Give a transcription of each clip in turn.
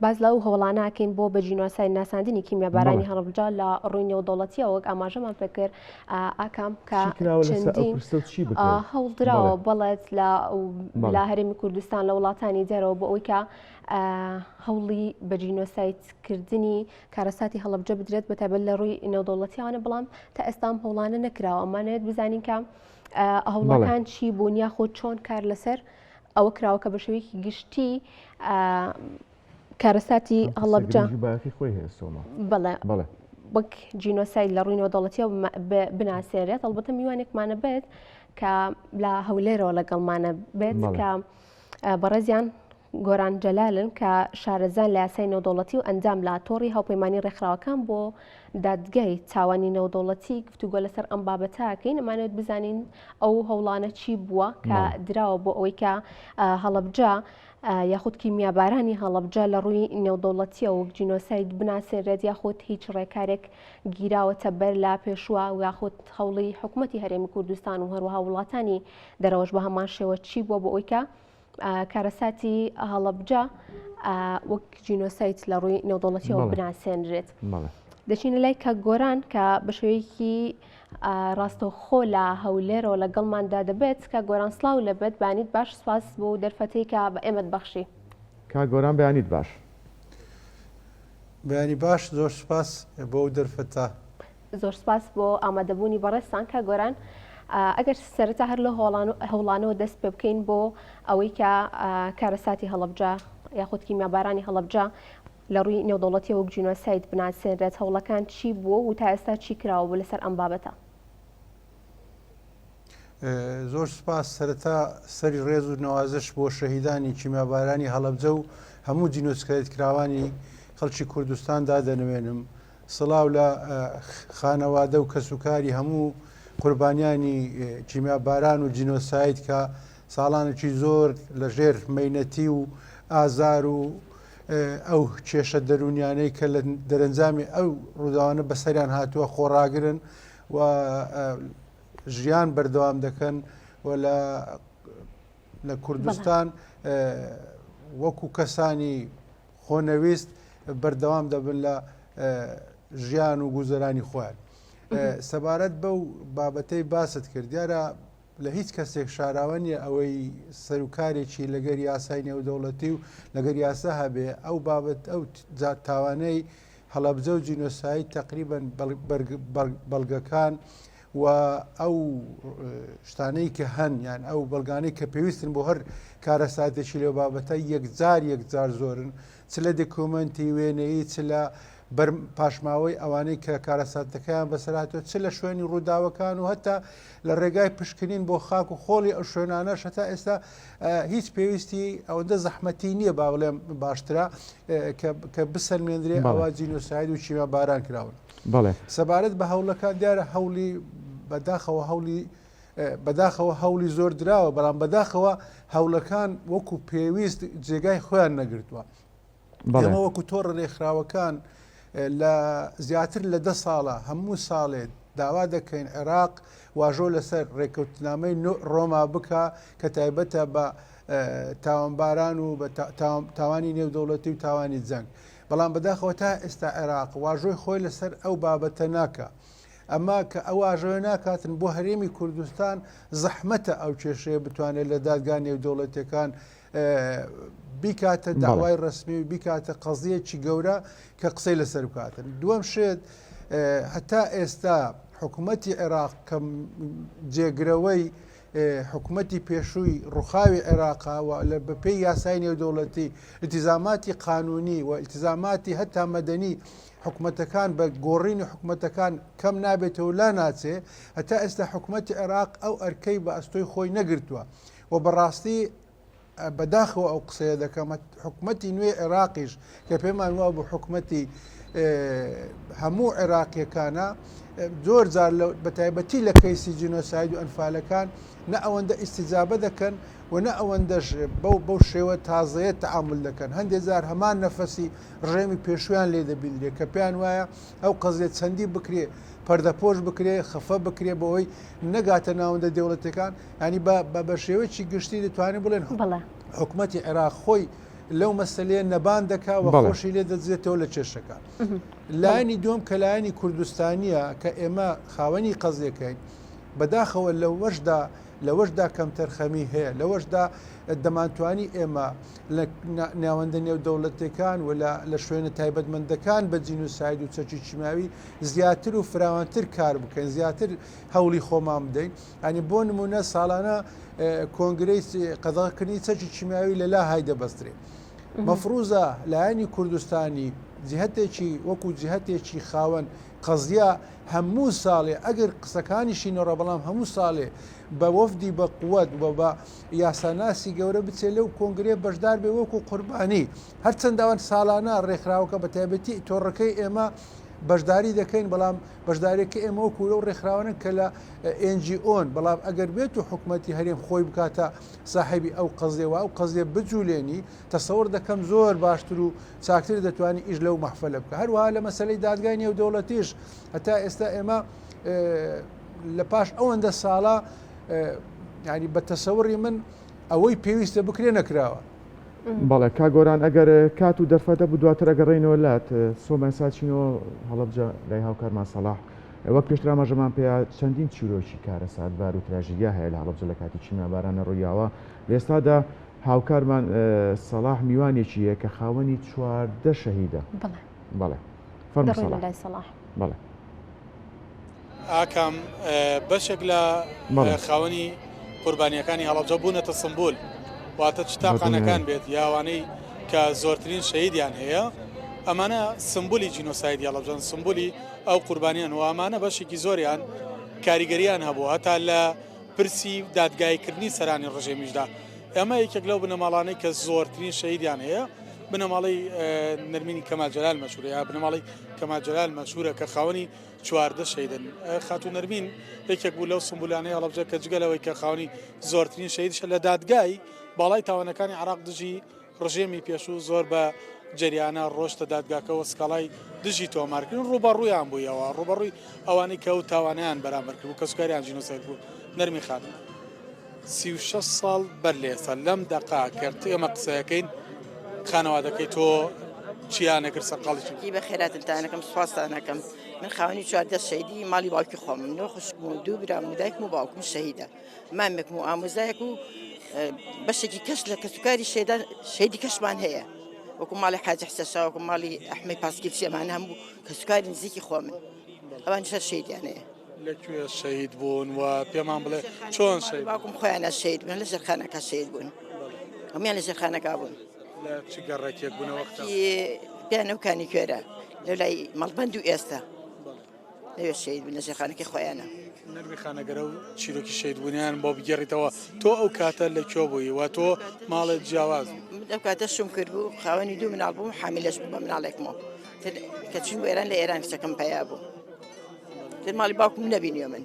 باز لەو هەوڵاناکەین بۆ بەجینۆسای ناساندنی کیمیابارانی بەڵێ. هەڵبجا لە ڕووی نێودەوڵەتیەوە وەک ئاماژەمان پێکرد ئاکام کە چی کراوە لەسەر ئەو چەندین پرسە و چی بکرێت؟ هەوڵدراوە بەڵێت بەڵێ. لە هەرێمی کوردستان لە وڵاتانی دەرەوە بۆ ئەوی کە هەوڵی بەجینۆسایتکردنی کارەساتی هەڵبجە بدرێت بەتایبەت لە ڕووی نێودەوڵەتیانە، بەڵام تا ئێستام هەوڵانە نەکراوە. ئەمانەوێت بزانین کە هەوڵەکان چی بوون یاخۆ چۆن کار لەسەر ئەوە کراوە کە بە شێوەیەکی گشتی کارەساتی هەڵبجە خۆی هێستۆمە بەڵێ وەک جینۆسای لە ڕووی نێودەوڵەتیەوە بناسێنرێت. هەڵبەتە میوانێکمانە بێت کە لە هەولێرەوە لەگەڵمانە بێت کە بەڕێزیان گۆران جەلالن کە شارەزان لە یاسای نێودەوڵەتی و ئەنجام لە تۆڕی هاوپەیمانی ڕێکخراوەکان بۆ دادگای تاوانی نێودەوڵەتی گفتوگۆ لەسەر ئەم بابەتاکەین. ئەمانەوێت بزانین ئەو هەوڵانە چی بووە کە دراوە بۆ ئەوەی کە هەڵبجە یاخود کیمیابارانی هەڵبجە لە ڕووی نێودەوڵەتیە و جینۆساید بناسێنرێت یاخود هیچ ڕێکارێک گیراوەتە بەر لا پێشوە و یاخود هەوڵی حکوومەتی هەرێمی کوردستان و هەروەها وڵاتانی دەرەوەش بە هەمان شێوە چی بووە بۆ ئەوی کە کارەساتی هەڵبجە وەک جینۆسایت لە ڕووی نێودەوڵەتیەوە بناسێنرێت. دەچینە لای کە گۆران کە بە شێوەیەکی ڕاستەوخۆ لە هەولێرەوە لەگەڵماندا دەبێت کە گۆران سڵاو لەبێت بانیت باش. سپاس بۆ دەرفەتەی کە بە ئێمەت بەخشی. کا گۆران بەیانیت باش. بەیانی باش، زۆر سپاس بۆ دەرفەتە. زۆر سپاس بۆ ئامادەبوونی بەڕێستان کە گۆران. ئەگەر سەرەتا هەر لە هەوڵانەوە دەست پێ بکەین بۆ ئەوەی کە کارەساتی هەڵبجە یاخود کیمیابارانی هەڵبجە لە ڕووی نێودەوڵەتی وەک جینۆساید بناسێنرێت، هەوڵەکان چی بووە و تا ئێستا چی کراوە لەسەر ئەم بابەتە؟ زۆر سپاس. سەرەتا سەری ڕێز و نەوازش بۆ شەهیدانی کیمیابارانی هەڵبجە و هەموو جینۆسکایت کراوانی خەڵکی کوردستاندا دەنوێنم. سڵاو لە خانەوادە و کەسوکاری هەموو قوربانیانی کیمیاباران و جینۆساید کە ساڵانێکی زۆر لە ژێر مەینەتی و ئازار و ئەو کێشە دەرونیانەی کە لە دەرەنجامی ئەو ڕووداوانە بەسەریان هاتووە خۆڕاگرن و ژیان بەردەوام دەکەن و لە کوردستان وەکو کەسانی خۆنەویست بەردەوام دەبن لە ژیان و گوزەرانی خۆیان. سەبارەت بەو بابەتەی باست کرد، دیارە لە هیچ کەسێک شاراوە نیە ئەوەی سەرکارێکی لەگەر یاسای نێودەوڵەتی و لەگەر یاسا هەبێ ئەو بابەت ئەو تاوانەی هەڵەبجە و جینۆسایی تقریبەن بەڵگەکان و ئەو شتانەی کە هەن یان ئەو بەڵگانەی کە پێویستن بۆ هەر کارەساتێکی لێ بابەتە یەکجار زۆرن، چ لە دکومنتی وێنەیە، چ لە پاشماوەی ئەوانەی کە کارەساتەکەیان بەسەراتەوە، چ لە شوێنی ڕووداوەکان و هەتا لە ڕێگای پشکنین بۆ خاک و خۆڵی ئەو شوێنانەش هەتا ئێستا هیچ پێویستی ئەوەندە زەحمەتی نییە با بڵێم باشترا کە بسەلمێنرێ ئەوە جینۆساید و کیمیاباران کراون. سەبارەت بە هەوڵەکان دیارە هەوڵی بەداخەوە هەوڵی زۆر دراوە، بەڵام بەداخەوە هەوڵەکان وەکو پێویست جێگای خۆیان نەگرتووە. ئێمە وەکو تۆڕە ڕێکخراوەکان لە زیاتر لە 10 ساڵە هەموو ساڵێت داوا دەکەین عێراق واژۆ لەسەر ڕێکەوتنامەی ڕۆما بکە کە تایبەتە بە تاوانباران و تاوانی نێودەوڵەتی و تاوانی جەنگ، بەڵام بەداخەوە تا ئێستا عێراق واژۆی خۆی لەسەر ئەو بابەتە ناکە. ئەما کە ئەو واژۆی ناکاتن بۆ هەرێمی کوردستان زەحمەتە ئەو کێشەیە بتوانێت لە دادگا نێودەوڵەتیەکان بیکاتە داوای ڕسمی و بیکاتە قەزیەکی گەورە کە قسەی لەسەر بکاتن. دووەم شێت هەتا ئێستا حکوومەتی عێراق کە جێگرەوەی حکوومەتی پێشووی ڕووخاوی عێراقاوە لە بەپێی یاسای نێودەوڵەتی التیزاماتی قانونی و التیزاماتی هەتا مەدەنی حکوومەتەکان بە گۆڕینی حکوومەتەکان کەم نابێتەوە لا ناچێ، هەتا ئێستا حکوومەتی عێراق ئەو ئەرکەی بە ئەستۆی خۆی نەگرتووە و بەڕاستی بەداخەوە ئەو قسەیە دەکەم حکوومەتی نوێ عێراقیش کە پێمان وە بوو حکوومەتی هەموو عێراقیەکانە زۆر جار بەتایبەتی لە کەیسی جینۆساید و ئەنفالەکان نە ئەوەندە ئیستیجابە دەکەن و نە ئەوەندەش بەو شێوە تازەیە تەعامل دەکەن. هەندێک جار هەمان نەفەسی ڕێمی پێشویان لێ دەبیدرێت کە پێیان وایە ئەو قەزیێت چەندی بکرێ پەردەپۆش بکرێ خەفە بکرێ بەوەی نەگاتە ناوەندە دێوڵەتەکان، ینی بە شێوەیەکی گشتی دەتوانین بڵێن حکوومەتی عێراق خۆی لەو مەسلەیە نەبان دەکا و خۆشی لێ دەجێتەوە لە کێشەکان. لایانی دوم کە لایانی کوردستانیە کە ئێمە خاوەنی قەزیەکەین بەداخەوە لەوەشدا کەم تەرخەمی هەیە، لەوەشدا دەمانتوانی ئێمە لە ناوەندە نێودەوڵەتەکان و لە شوێنە تایبەتمەندەکان بە جینۆساید و چەکی چیماوی زیاتر و فراوانتر کار بکەین، زیاتر هەوڵی خۆمان بدەین. ئەنی بۆ نمونە ساڵانە کۆنگرەی قەدەغاکردنی چەکی چیماوی لەلا های دەبەسترێ. مەفروزە لایانی کوردستانی جهتێکی وەکو جهتێکی خاوەن قەزیە هەموو ساڵێ ئەگەر قسەکانیشی نەڕە بەڵام هەموو ساڵێ بە وەفدی بە قووەت بە یاساناسی گەورە بچێت لەو کۆنگرێ بەشدار بێ وەکو قوربانی هەرچەنداوان ساڵانە ڕێکخراوەکە بە تایبەتی تۆڕەکەی ئێمە بەشداری دەکەین، بەڵام بەشدارێکی ئێمە وەکو لەو ڕێکخراوانە کە لە NGO'n بەڵام ئەگەر بێت و حکوومەتی هەرێم خۆی بکاتە ساحیبی ئەو قەزیەوە ئەو قەزیە بجوولێنی تەسەوڕ دەکەم زۆر باشتر و چاکتر دەتوانانی ئیش لەو مەحفەلە بکە. هەروەها لە مەسلەی دادگای نێودەوڵەتیش هەتا ئێستا ئێمە لە پاش ئەوەندە ساڵە ینی بە تەسەوڕی من ئەوەی پێویستە بکرێ نەکراوە. بەڵێ کا گۆران ئەگەر کات و دەرفەتە بوو دواتر ئەگەڕێنەوە لات سۆمان ساچینەوە هەڵەبجە لای هاوکارمان سەلاح وەک پێشتر ئاماژەمان پێیا چەندین چیرۆکی کارە سادبار و تراژیدیا هەیە لە هەڵەبجە لە کاتی چیمەبارانە ڕوویاوە. لێستادا هاوکارمان سەلاح میوانێکیە کە خاوەنی 14 شەهیدە. بەڵێ فەرموو سەلاح. بەڵێ ئاکام بەشێک لە خاوەنی قوربانیەکانی هەڵەبجە بوونەتە سمبول واتە چتاقانەکان بێت یاوانەی کە زۆرترین شەهیدیان هەیە ئەمانە سمبولی جینۆسایدی هەڵەبجەن سمبولی ئەو قوربانیان و ئەمانە بەشێکی زۆریان کاریگەریان هەبوو هەتا لە پرسی دادگایکردنی سەرانی ڕژێمیشدا. ئەمە یەکێک لەو بنەماڵانەی کە زۆرترین شەهیدیان هەیە بنەماڵی نەرمینی کەمال جەلال مەشهورە یا بنەماڵی کەمال جەلال مەشهورە کە خاوەنی 14 شەهیدن. خاتوو نەرمین یەکێک بوو لەو سمبولانەی هەڵەبجە کە جگەلەوەی کە خاوەنی زۆرترین شەهیدش لە دادگای باڵای تاوانەکانی عراق دژی ڕژێمی پێشوو زۆر بە جریانە ڕۆشتە دادگاکەەوە سکاڵای دژی تۆمارکردن ڕوبەڕوویان بوویەوە ڕوبەڕووی ئەوانەی کە ئەو تاوانیان بەرامبەر کرد و کەسوکاریان جینۆساید بوو. نەرمی خان 36 ساڵ بەر لێسە لەم دەقا کرد ئێمە قسەکەین خانەوادەکەی تۆ چیانەکرد سەرقاڵی بە خێراتتانەکەم سوپاسانەکەم من خاوەنی 14 شەیدی ماڵی باوکی خۆم منۆ خوشبوو دوو برام و دایکم و باوکم شەهیدە مامێکم و ئامۆزایەک و بەشێکی کەس لە کەسوکاری شەیدی کەشمان هەیە وەکو ماڵی حاجی حسەشا وەکو ماڵی ئەحمەی پاسکیلچی ئەمانە هەموو کەسوکاری نزیکی خۆ من ئەوان شەر شەیدیان هەیە. لەکوێ شەهید بوون و پێمان بڵێ چۆن شەید باوکم خۆیانە شەید بوون لە ژێرخانەکە شەید بوون هەمویان لە ژێرخانەکە بوون. لە چ گەڕێکێک بوونەوە پیانەوکانی کوێرە لە لای مەڵبەند و ئێستا لەوێ شەید بوون لە ژێرخانەکەی خۆیانە. نەرمی خانەگەرە و چیرۆکی شەید بوونیان بۆ بگەڕیتەوە تۆ ئەو کاتە لەکوێ بووی و تۆ ماڵێت جیاواز ئەو کاتە شوم کرد بوو خاوەنی دوو مناڵ بوو حامیلەش بوو بە مناڵێکمەوە کە چین بۆ ئێران لە ئێران کچەکەم پیا بوو تر ماڵی باوکم نەبینیوە من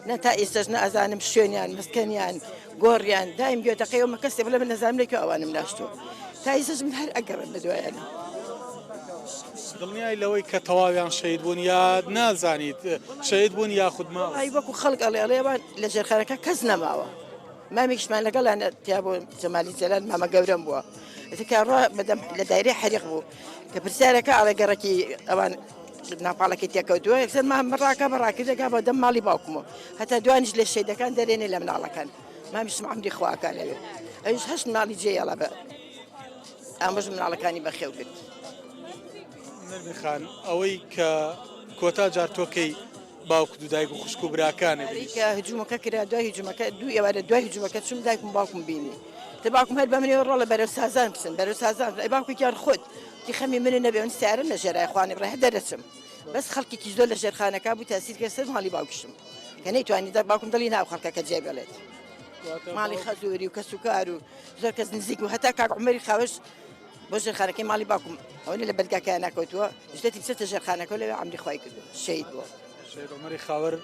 نە تا ئێستاش نەئەزانم شوێنیان مسکەنیان گۆڕیان دایم گوێتەقەیەوە کەسێ بڵێ من نەزانم لەکوێ ئەوانم ناشتووە تا ئێستاش من هەر ئەگەڕم بە دوایانە. دڵنیای لەوەی کە تەواویان شەید بوون یا نازانیت شەید بوون یاخود ماوە ئای وەکو خەڵک ئەڵێڵێوان لە ژێرخانەکە کەس نەماوە مامێکشمان لەگەڵیان تیا بۆ جەمالی جەلال مامە گەورەم بووە کارڕوا بەدەم لە دایرەی حەریق بوو کە پرسیارەکە ئەڵێ گەڕێکی ئەوان ناپاڵەکەی تێکەوتووە یەکسەر مام ڕاکە بەڕاکردەکە بە دەم ماڵی باوکمەوە هەتا دوانیش لە شەیدەکان دەرێنێ لە مناڵەکان مامیشم عەمری خواکان لەوێ ئەویش هەشت مناڵی جێیەڵە بە ئامۆژ مناڵەکانی بەخێو کرد. نەرمی خان ئەوەی کە کۆتا جار تۆکەی باوک و دایک و خوشک و براکانە کە هجوومەکە کرا دوای هجوومەکە دوو ئێوارە دوای هجوومەکە چوم دایکم باوکم بینی تە باوکم هەر بە منێوە ڕۆڵە بەرەو سازان بچن بەرەو سازان ئەی باوکێکیان خۆت کی خەمی منە نەبێ من سیارە لە ژێرای خوانی بڕێ دەرەچم بەس خەڵکێکی زۆر لە ژێرخانەکە بوو تاسیر کرد سەر ماڵی باوکشم کە نەیتوانی دەر باوکم دڵی ناو خەڵکەکە جێبێڵێت ماڵی خەزووری و کەسوکار و زۆر کەس نزیک و هەتا کاک عومەری خاوەش بۆ ژێرخانەکەی ماڵی باوکم ئەوەنە لە بەرگاکەیان ناکەوتووە شتێکی بچێتە ژێرخانەکە لەوێ عەمری خوای کردو شەید بووە. عومەری خاوەر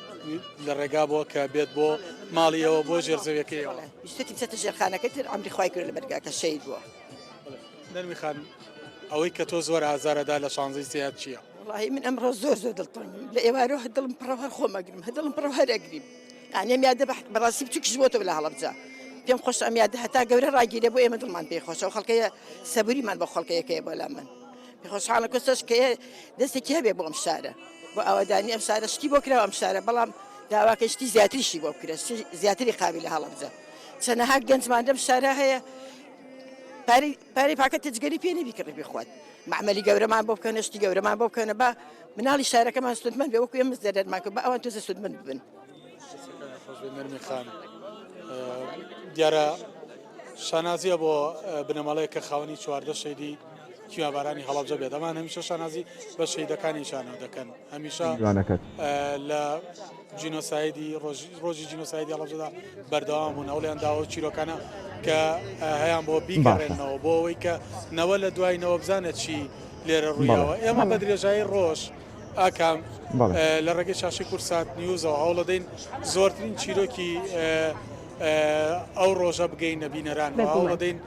لە ڕێگا بووە کە بێت بۆ ماڵیەوە بۆ ژێرزەویەکەیەوە شتێکی بچێتە ژێرخانەکەی تر عەمری خوای کرد لە بەرگاکە شەید بووە. نەرمی خان ئەوەی کە تۆ زۆر ئازارەدا لە شانزەی سێات چییە؟ وڵاهی من ئەمڕۆ زۆر دڵتەنگم لە ئێوارەوە هەر دڵم پڕە هەر خۆم ئەگرم هەر دڵم پڕە هەر ئەگریم یانێم یادە بەڕاستی بچووکیش بۆ تۆ لە هەڵەبجە پێم خۆش ئەمیاد هەتا گەورە ڕاگیرێ بۆ ئێمە دڵمان پێی خۆشە و خەڵکەیە سەبوریمان بە خەڵکەیەکەیە بۆ لە من پێ خۆشحاڵە کەسەش کە دەستێکی هەبێ بۆ ئەم شارە بۆ ئەوەدانی ئەم شارە شتی بۆ کراوە ئەم شارە بەڵام داواکە شتی زیاتریشی بۆ بکرێت زیاتری قابل لە هەڵەبجە چەنەها گەنجمان دەم شارە هەیە پارەی پاکە تجگەری پێ نەبیکڕی بخوات معمەلی گەورەمان بۆ بکەن شتی گەورەمان بۆ بکەنە بە مناڵی شارەکەمان سودمەند بێ وەکو ئێمە زەرەرمان کرد بە ئەوان تۆزە سودمەند ببن نەرمی خان دیارە شانازیە بۆ بنەماڵەیە کە خاوەنی چواردە شەیدی کیوابارانی هەڵەبجە بێت ئەمان هەمیشە شانازی بە شەیدەکانی شانەوە دەکەن هەمیشە لە جینۆسایدی ڕۆژی جینۆسایدی هەڵەبجەدا بەردەوام بوون ئەوڵیان داوە چیرۆکانە کە هەیان بۆ بیگەڕێنەوە بۆ ئەوەی کە نەوە لە دوایینەوە بزانێت چی لێرە ڕوویەوە ئێمە بە درێژایی ڕۆژ ئاکام لە ڕێگەی شاشی کورسات نیوزەوە هەوڵ دەدەین زۆرترین چیرۆکی ئەو ڕۆژە بگەین نەبینەران هەوڵ دەدەین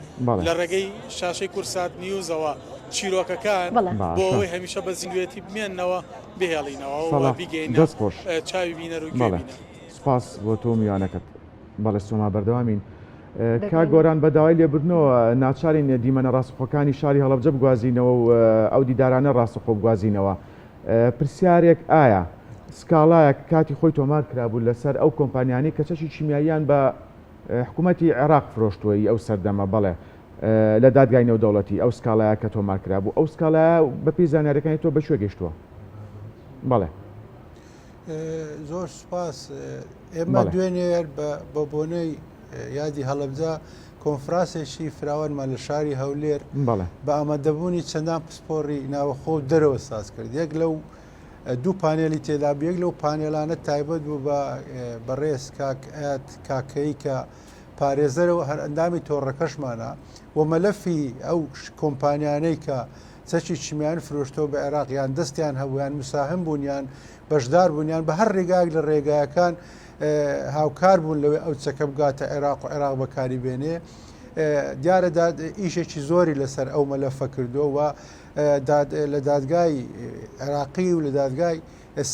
لە ڕێگەی شاشەی کورسات نیوزەوە چیرۆکەکان بۆ ئەوەی هەمیشە بە زیندوێتی بمێننەوە بهێڵینەوە بیگەین چاوی بینەر و گوێ بینە. سپاس بۆ تۆ میوانەکەت بەڵێ سۆما بەردەوامین. کا گۆران بە داوای لێبردنەوە ناچارین دیمەنە ڕاستەخۆکانی شاری هەڵەبجە بگوازینەوە و ئەو دیدارانە ڕاستەخۆ بگوازینەوە. پرسیارێک ئایا سکاڵایەک کاتی خۆی تۆمار کرابوو لەسەر ئەو کۆمپانیانی کە چەشی چیمیاییان بە حکوومەتی عێراق فرۆشتووەی ئەو سەردەمە بەڵێ لە دادگای نێودەوڵەتی ئەو سکاڵایە کە تۆمار کرابوو ئەو سکاڵایە بەپێی زانیاریەکانی تۆ بەشوێ گەیشتووە؟ بەڵێ زۆر سپاس. ئێمە دوێنێر بە بۆنەی یادی هەڵەبجە کۆنفرانسێکی فراوانمان لە شاری هەولێر بە ئامادەبوونی چەندان پسپۆڕی ناوەخۆ دەرەوە ساز کرد. یەک لەو دوو پانێلی تێدا یەک لەو پانێلانە تایبەت بوو بە بەڕێز کاکەی کە پارێزەرەوە هەر ئەندامی تۆڕەکەشمانە و مەلەفی ئەو کۆمپانیانەی کە چەکی چیمیان فرۆشتەوە بە عێراقیان دەستیان هەبوویان مساهم بوونیان بەشدار بوونیان بە هەر ڕێگایك لە ڕێگایەکان هاوکار بوون لەوێ ئەو چەکە بگاتە عێراق و عێراق بەکاری بێنێ. دیارە ئیشێکی زۆری لەسەر ئەو مەلەفە کردو و لە دادگای عێراقی و لە دادگای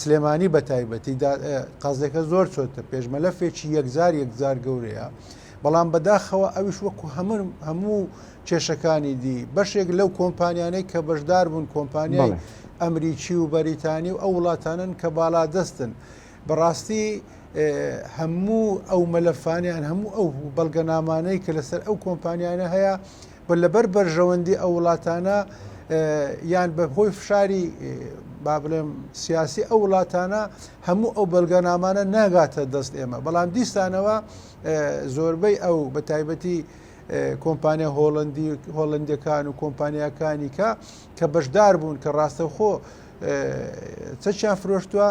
سلێمانی بە تایبەتی قازێکە زۆر چۆتە پێش مەلەفێکی یەکجار گەورەیە بەڵام بەداخەوە ئەویش وەکو هەموو کێشەکانی دی بەشێک لەو کۆمپانیانەی کە بەشدار بوون کۆمپانیای ئەمریکی و بەریتانی و ئەو وڵاتانن کە بالا دەستن بەڕاستی هەموو ئەو مەلەفانیان هەموو ئەو بەڵگەنامانەی کە لەسەر ئەو کۆمپانیانە هەیە لەبەر بەرژەوەندی ئەو وڵاتانە یان بە هۆی فشاری با بڵێم سیاسی ئەو وڵاتانە هەموو ئەو بەڵگەنامانە ناگاتە دەست ئێمە بەڵام دیستانەوە زۆربەی ئەو بە تایبەتی کۆمپانیا هۆڵندەکان و کۆمپانیاکانی کە بەشدار بوون کە ڕاستەوخۆ چەچیان فرۆشتووە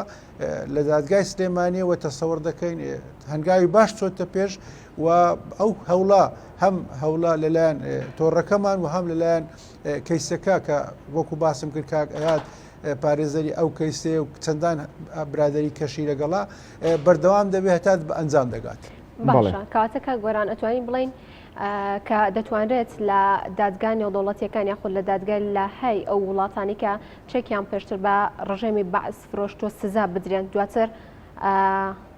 لە دادگای سلێمانیەوە تەسەوەر دەکەین هەنگاوی باش چۆتە پێش و ئەو هەوڵا هەم هەوڵا لەلایەن تۆڕەکەمان و هەم لەلایەن کەیسەکە کە وەکو باسم کرد کاک ئەیاد پارێزەری ئەو کەیسێ و چەندان برادری کەشی لەگەڵا بەردەوام دەبێت هەتا بە ئەنجام دەگات. باشە کاتەکە گۆران ئەتوانین بڵین کە دەتوانرێت لە دادگای نێودەوڵەتیەکان یاخود لە دادگای لە هەی ئەو وڵاتانی کە چێکیان پێشتر بە ڕژێمی بەعس فرۆشتۆ سزا بدرێن دواتر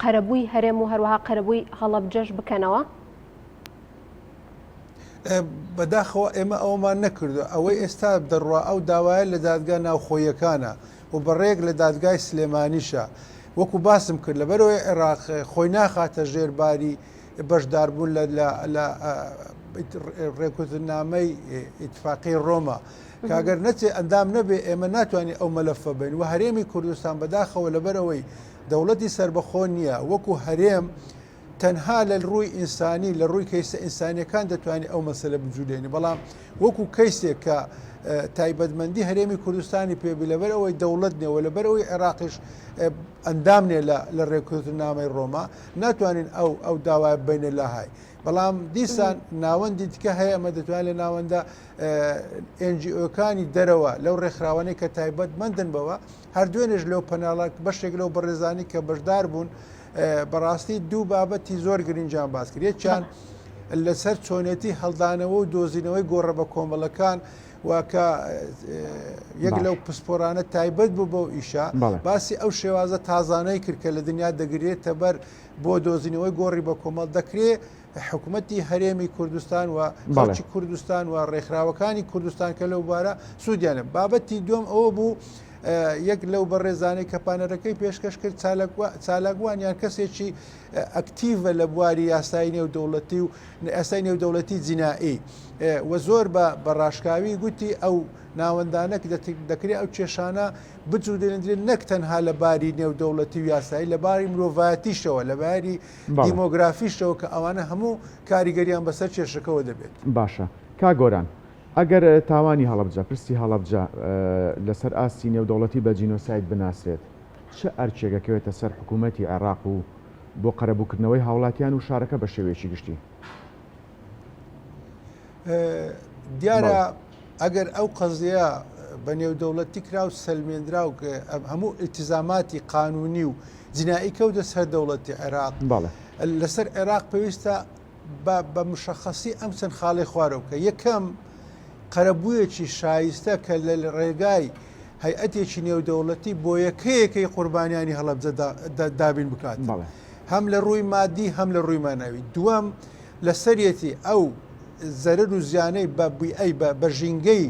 قەرەبووی هەرێم و هەروەها قەرەبووی هەڵەبجەش بکەنەوە؟ بەداخەوە ئێمە ئەومان نەکردو ئەوەی ئێستا دەڕوا ئەو داوایە لە دادگا ناوخۆیەکانە و بەڕێک لە دادگای سلێمانیشە وەکو باسم کرد لەبەرەوەی عێراق خۆی ناخاتە ژێرباری بەشداربوون لە ڕێکوتنامەی ئیتفاقی ڕۆما کاگەر نەچێ ئەندام نەبێ ئێمە ناتوانین ئەو مەلەفە بین و هەرێمی کوردستان بەداخەوە لەبەرەوەی دەوڵەتی سربەخۆ نییە وەکو هەرێم تەنها لە ڕووی ئینسانی لە ڕووی کەیسە ئینسانیەکان دەتوانێت ئەو مەسەلە بجوولێنی بەڵام وەکو کەیسێک کە تایبەتمەندی هەرێمی کوردستانی پێبی لەبەرەوەی دەوڵەت نێوە لەبەرەوەی عێراقیش ئەندام نێ لە ڕێکوتنامەی ڕۆما ناتوانین ئەو داوای بینە لە های بەڵام دیسان ناوەندی تکە هەیە ئەمە دەتوانێت لە ناوەندە NGOکانی دەرەوە لەو ڕێکخراوانەی کە تایبەت مندن بەوە هەردوێنێش لەو پەناڵات بەشێک لەو بەڕێزانی کە بەشدار بوون بەڕاستی دوو بابەتی زۆر گرنجیان باس کرد یەکیان لەسەر چۆنێتی هەڵدانەوە و دۆزینەوەی گۆڕە بە کۆمەڵەکان وکە یەک لەو پسپۆرانە تایبەت بوو بۆ ئیشا باسی ئەو شێوازە تازانەی کرد کە لە دنیا دەگرێتە بەر بۆ دۆزینەوەی گۆڕی بە کۆمەڵ دەکرێت حکوومەتی هەرێمی کوردستان و خەڵکی کوردستان و ڕێکخراوەکانی کوردستان کە لەو بارە سوودیانە بابەتی دوم ئەوە بوو یەک لەو بەڕێزانەی کە پانەرەکەی پێشکەش کرد چالاکوانیان کەسێکی ئەکتیڤە لە بواری یاسای نێودەوڵەتی و ئەسای نێودەوڵەتی جینایی و زۆر بە ڕاشکاوی گوتی ئەو ناوەندانە دەکرێت ئەو کێشانە بچوو دێنرێت نەک تەنها لە باری نێودەوڵەتی و یاسایی لە باری مرۆڤایەتیشەوە لە باری دیمۆگرافیشەوە کە ئەوانە هەموو کاریگەریان بەسەر کێشەکەەوە دەبێت. باشە کاگۆران ئەگەر تاوانی هەڵەبجە پرسی هەڵەبجە لەسەر ئاستی نێودەوڵەتی بە جینۆساید بناسرێت چه ئەرچێگەکەوێتە سەر حکوومەتی عێراق و بۆ قەرەبووکردنەوەی هاوڵاتیان و شارەکە بە شێوەیەکی گشتی دیارە ئەگەر ئەو قەزیە بە نێودەوڵەتی کرا و سەلمێنرا و هەموو ئیلتیزاماتی قانونی و جینایی کەوتە سەر دەوڵەتی عێراق لەسەر عێراق پێویستە بە مشەخەسی ئەم چەند خاڵی خوارەوە کە یەکەم قەرەبوویەکی شایستە کە لە ڕێگای هەیئەتێکی نێودەوڵەتی بۆ یەکەیەکەی قوربانیانی هەڵەبجە دابین بکات هەم لە ڕووی مادی هەم لە ڕووی ماناوی دووەم لە سەرەتی ئەو زەرر و زیانەی بە ژینگەی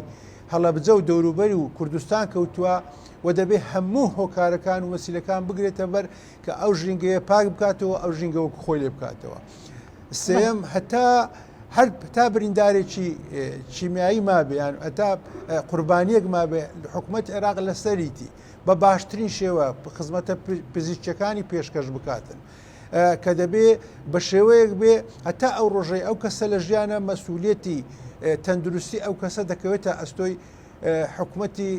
هەڵەبجە و دەوروبەری و کوردستان کەوتووە و دەبێت هەموو هۆکارەکان و وەسیلەکان بگرێتە بەر کە ئەو ژینگەیە پاک بکاتەوە ئەو ژینگەوە خۆی لێ بکاتەوە. سێم هەر تا بریندارێکی چیمیایی مابێیان ئەتا قوربانیەک مابێ حکوومەت عێراق لەسەریتی بە باشترین شێوە خزمەتە پزیشکەکانی پێشکەش بکاتن کە دەبێ بە شێوەیەک بێ هەتا ئەو ڕۆژەی ئەو کەسە لە ژیانە مەسئولیەتی تەندروستی ئەو کەسە دەکەوێتە ئەستۆی حکوومەتی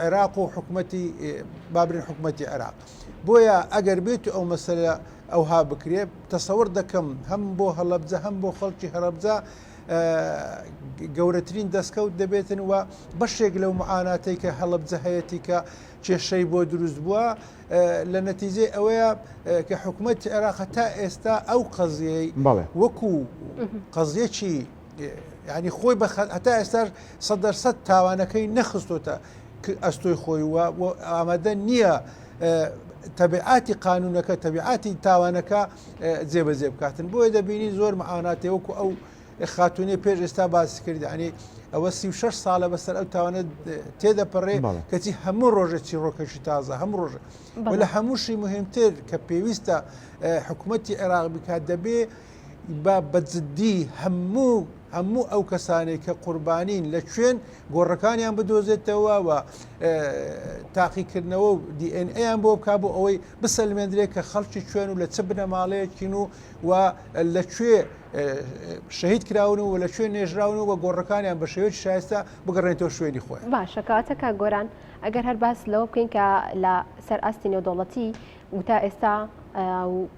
عێراق و حکوومەتی بابرین حکوومەتی عێراق بۆیە ئەگەر بێت ئەو مەسەلە ئەوها بکرێ تەسەور دەکەم هەم بۆ هەڵەبجە هەم بۆ خەڵکی هەڵەبجە گەورەترین دەستکەوت دەبێتن و بەشێک لەو معاناتەی کە هەڵەبجە هەیەی کە کێشەی بۆ دروست بووە لە نەتیجێ ئەوەیە کە حکوومەتی عێراق تا ئێستا ئەو قەزیەی وەکو قەزیەکی ینی خۆی هەتا ئێستا 100% تاوانەکەی نەخستۆتە ئەستۆی خۆی وە ئامادە نییە تەبیعاتی قانونەکە تەبیعاتی تاوانەکە جێبەجێ بکاتن بۆیە دەبینی زۆر معاناتێ وەکو ئەو خاتونی پێش ئێستا باسی کرد ینی ئەوە 36 ساڵە بەسەر ئەو تاوانە تێدەپەڕێ کەچی هەموو ڕۆژێکی ڕۆکەشی تازە هەموو ڕۆژە لە هەمووشی مهمتر کە پێویستە حکوومەتی عێراق بکات دەبێ بەجددی هەموو ئەو کەسانێک کە قوربانین لە کوێن گۆڕەکانیان بدۆزێتەوە و تاقیکردنەوە و DNA بۆ بک بۆ ئەوەی بسەلمێنرێت کە خەڵکی کوێن و لە چ بنەماڵەیەکین و لەکوێ شەهید کراون و لەکوێ نێژراون و گۆڕەکانیان بە شێوەیەکی شایستە بگەڕێنێتەوە شوێنی خۆیان. باشە کاتەکە گۆران ئەگەر هەر باس لەوە بکەین کە لە سەر ئاستی نێودەوڵەتی و تا ئێستا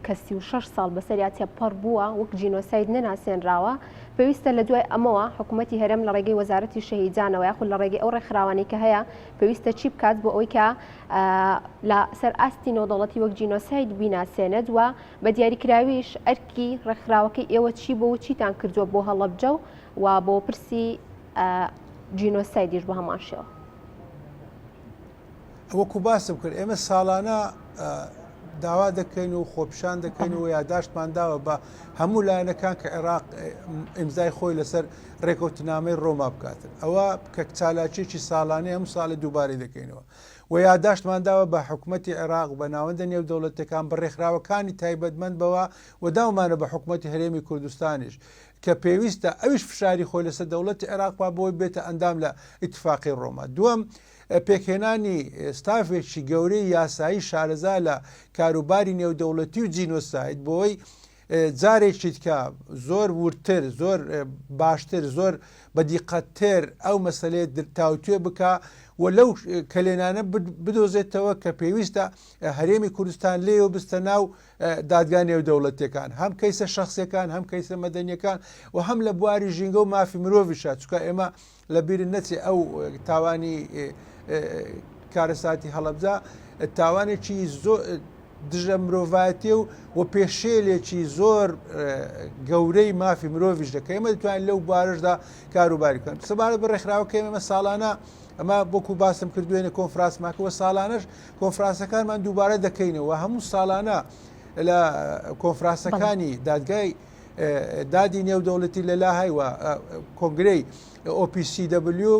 کە 36 ساڵ بەسەریاتە پەڕ بووە وەک جینۆساید نەناسێنراوە پێویستە لە دوای ئەمەوە حکوومەتی هەرێم لە ڕێگەی وەزارەتی شەهیدانەوە یاخود لە ڕێگەی ئەو ڕێکخراوانی کە هەیە پێویستە چی بکات بۆ ئەوەی کە لە سەر ئاستی نێودەوڵەتی وەک جینۆساید بیناسێنێت و بە دیاریکراویش ئەرکی ڕێکخراوەکەی ئێوە چی بۆ چیتان کردووە بۆ هەڵەبجە و بۆ پرسی جینۆسایدیش بە هەمان شێوە. وەکو باسم کرد ئێمە ساڵانە داوا دەکەین و خۆپشان دەکەین و یاداشتمان داوە بە هەموو لایەنەکان کە عێراق ئیمزای خۆی لەسەر ڕێکەوتنامەی ڕۆما بکاتن ئەوە کە چالاکیێکی ساڵانەی هەموو ساڵی دووبارەی دەکەینەوە و یاداشتمان داوە بە حکوومەتی عێراق بە ناوەندە نێودەوڵەتەکان بە ڕێکخراوەکانی تایبەتمەند بەوە و داومانە بە حکوومەتی هەرێمی کوردستانیش کە پێویستە ئەویش فشاری خۆی لەسەر دەوڵەتی عێراق بۆی بێتە ئەندام لە ئیتفاقی ڕۆما. دووەم پێکهێنانی ستافێکی گەورەی یاسایی شارەزا لە کاروباری نێودەوڵەتی و جینۆساید بۆی جارێکی کە زۆر ورتر زۆر باشتر زۆر بەدیقەتتر ئەو مەسەلێت تاوتوێ بکە و لەو کەلێنانە بدۆزێتەوە کە پێویستە هەرێمی کوردستان لێوە بستە ناو دادگا نێودەوڵەتیەکان هەم کەیسە شەخسیەکان هەم کەیسە مەدەنیەکان و هەم لە بواری ژینگە و مافی مرۆڤیشە چونکە ئێمە لە بیرن نەچێ ئەو تاوانی کارەساتی هەڵەبجە تاوانێکی دژە مرۆڤایەتی و پێشێلێکی زۆر گەورەی مافی مرۆڤش دەکە ئێمە دەتوانین لەو بارشدا کاروباری بکەن سەبارەت بە ڕێکخراوەکە ئێمە ساڵانە ئەمە بۆکو باسم کردوێنە کۆنفرانسماکەوە ساڵانەش کۆنفرانسەکانمان دووبارە دەکەینەوە هەموو ساڵانە لە کۆنفرانسەکانی دادگای دادی نێودەوڵەتی لە لاهایوە کۆنگرەی OPCW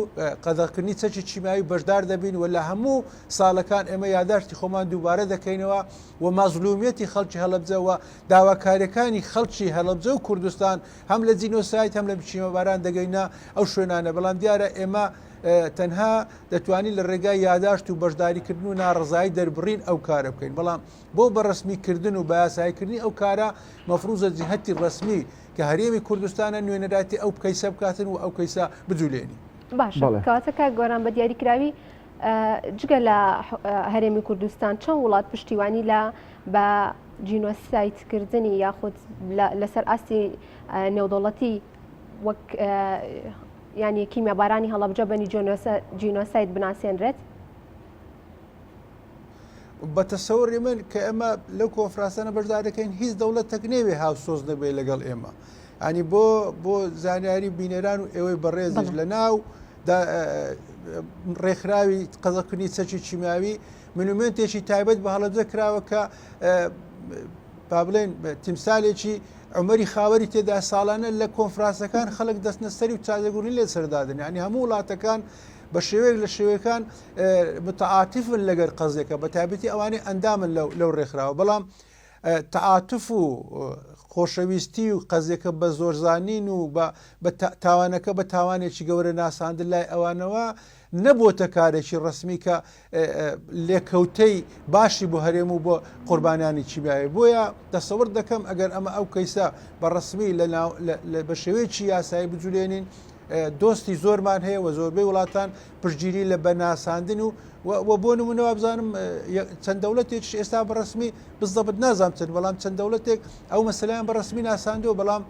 قەدەغکردنی چەکی چیماوی بەشدار دەبین و لە هەموو ساڵەکان ئێمە یاداشتی خۆمان دووبارە دەکەینەوە و مەزلومیەتی خەڵکی هەڵەبجە و داواکاریەکانی خەڵکی هەڵەبجە و کوردستان هەم لە جینۆسایت هەم لە بچیمەباران دەگەینە ئەو شوێنانە بەڵام دیارە ئێمە تەنها دەتوانین لە ڕێگای یاداشت و بەشداریکردن و ناڕزایی دەربڕین ئەو کارە بکەین بەڵام بۆ بەڕسمیکردن و بەیاساییکردنی ئەو کارە مەفروزە جیهەتی ڕسمی کە هەرێمی کوردستانە نوێنەراتی ئەو کەیسە بکاتن و ئەو کەیسە بجولێنی باشە کەواتەکە گۆران بە دیاریکراوی جگە لە هەرێمی کوردستان چەند وڵات پشتیوانی لە بە جینۆسایتکردنی یاخود لەسەر ئاستی نێودەوڵەتی وەک ینی کیمیابارانی هەڵەبجە بەنی جینۆسایت بناسێنرێت بە تەسەوری من کە ئەمە لەو کۆنفرانسانە بەشدار دەکەین هیچ دەوڵەتێک نەوێ هاوسۆز نەبێت لەگەڵ ئێمە ینی بۆ زانیاری بینەران و ئێوەی بەڕێزش لە ناو ڕێکخراوی قەزەکردنی چەکی چیماوی منومنتێکی تایبەت بە هەڵەبجە کراوە کە با بڵێن تیمسالێکی عمەری خاوەری تێدا ساڵانە لە کۆنفرانسەکان خەڵک دەستنەسەری و چاودێرگرنی لێ سەردادن ینی هەموو وڵاتەکان بە شێوەیەک لە شێوەکان متعاتفن لەگەر قەزێکە بە تایبەتی ئەوانەی ئەندامن لەو ڕێکخراوە بەڵام تعاتف و خۆشەویستی و قەزێکە بە زۆرزانین و بە تاوانەکە بە تاوانێکی گەورە ناساندن لای ئەوانەوە نەبووتە کارێکی ڕسمی کە لێکەوتەی باشی بۆ هەرێم و بۆ قوربانیانی چیبیایە بۆیە دەسەورد دەکەم ئەگەر ئەمە ئەو کەیسە بە ڕسمی بە شێوەیەکی یاسایی بجولێنین دۆستی زۆرمان هەیە و زۆربەی وڵاتان پشتگیری لە بەناساندن و بۆ نمونەوە بزانم چەند دەوڵەتێک ئێستا بەڕسمی بزدەبت نازانم چەند بەڵام چەند دەوڵەتێک ئەو مەسەلەیان بەڕسمی ناساندەوە بەڵام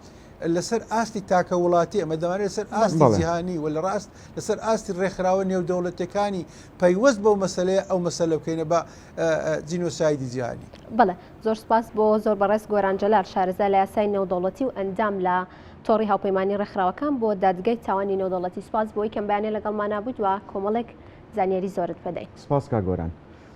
لەسەر ئاستی تاکە وڵاتی ئەمە دەمانێت لەسەر ئاستی جیهانی و لە ڕاست لەسەر ئاستی ڕێکخراوە نێودەوڵەتەکانی پەیوەست بەو مەسەلەیە ئەو مەسەلە بکەینە بە جینۆسایدی جیهانی. بەڵێ زۆر سپاس بۆ زۆر بەڕێز گۆران جەلال شارەزای لە یاسای نێودەوڵەتی و ئەندام لە تۆڕی هاوپەیمانی ڕێکخراوەکان بۆ دادگای تاوانی نێودەوڵەتی سپاس بۆی کەم بەیانێ لەگەڵمان نابوویت و کۆمەڵێک زانیاری زۆرت پێدەین. سپاس کا گۆران.